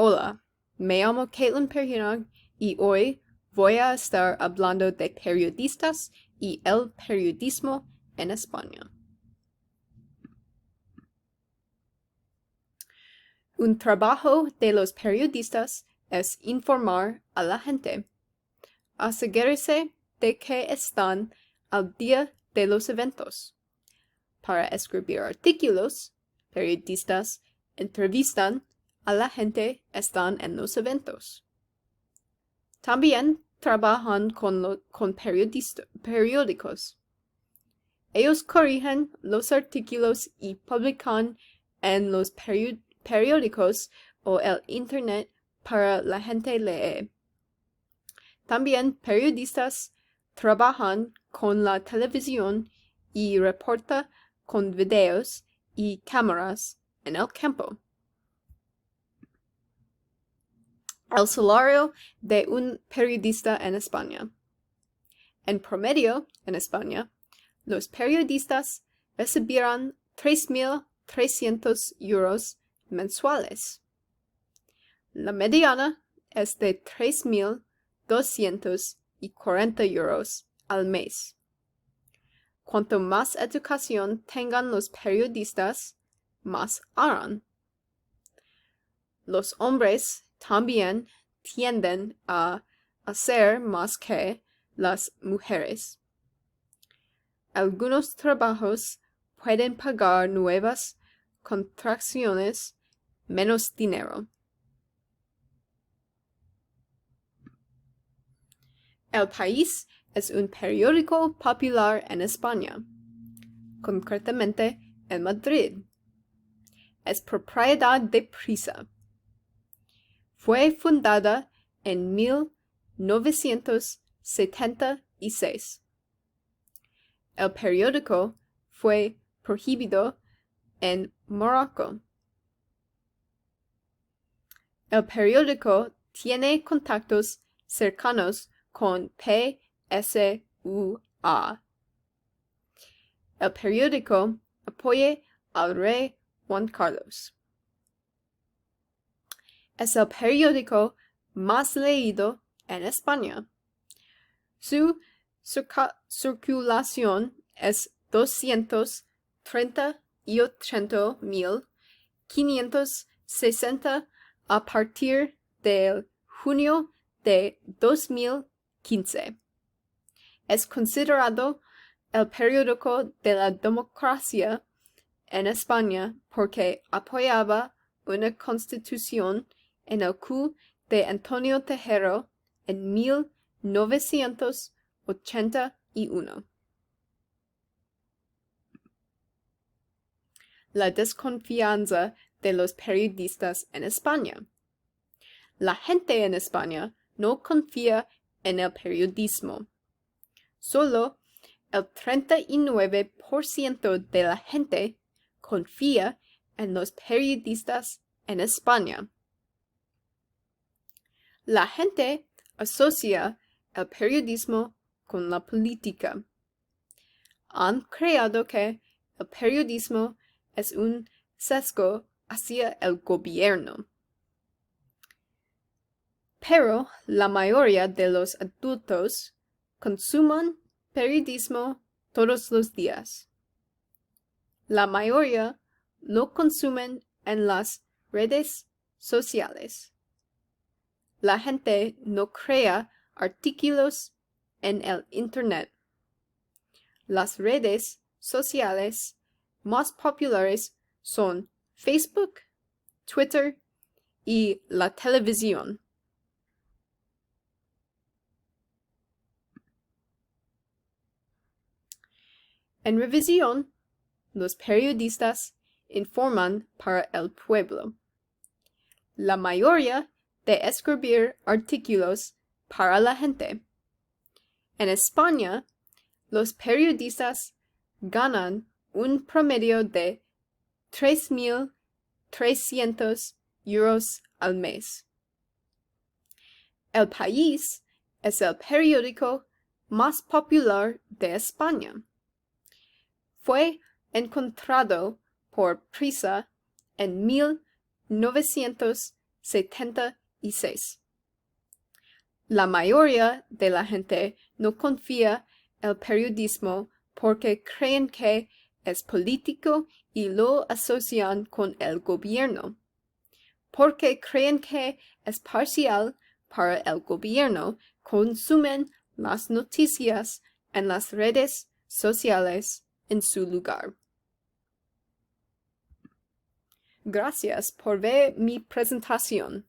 Hola, me llamo Caitlin Perhinog y hoy voy a estar hablando de periodistas y el periodismo en España. Un trabajo de los periodistas es informar a la gente. Asegúrese de que están al día de los eventos. Para escribir artículos, periodistas entrevistan a la gente están en los eventos. También trabajan con periódicos. Ellos corrigen los artículos y publican en los periódicos o el Internet para la gente leer. También periodistas trabajan con la televisión y reportan con videos y cámaras en el campo. El salario de un periodista en España. En promedio, en España, los periodistas recibirán 3.300 euros mensuales. La mediana es de 3.240 euros al mes. Cuanto más educación tengan los periodistas, más harán. Los hombres también tienden a hacer más que las mujeres. Algunos trabajos pueden pagar nuevas contrataciones menos dinero. El País es un periódico popular en España, concretamente en Madrid. Es propiedad de Prisa. Fue fundada en 1976. El periódico fue prohibido en Morocco. El periódico tiene contactos cercanos con PSUA. El periódico apoya al rey Juan Carlos. Es el periódico más leído en España. Su circulación es 238.560 a partir de junio de 2015. Es considerado el periódico de la democracia en España porque apoyaba una constitución en el coup de Antonio Tejero en 1981. La desconfianza de los periodistas en España. La gente en España no confía en el periodismo. Solo el 39% de la gente confía en los periodistas en España. La gente asocia el periodismo con la política. Han creado que el periodismo es un sesgo hacia el gobierno. Pero la mayoría de los adultos consumen periodismo todos los días. La mayoría lo consumen en las redes sociales. La gente no crea artículos en el Internet. Las redes sociales más populares son Facebook, Twitter y la televisión. En revisión, los periodistas informan para el pueblo. La mayoría de escribir artículos para la gente. En España, los periodistas ganan un promedio de 3.300 euros al mes. El País es el periódico más popular de España. Fue encontrado por Prisa en 1976 76. La mayoría de la gente no confía en el periodismo porque creen que es político y lo asocian con el gobierno. Porque creen que es parcial para el gobierno, consumen las noticias en las redes sociales en su lugar. Gracias por ver mi presentación.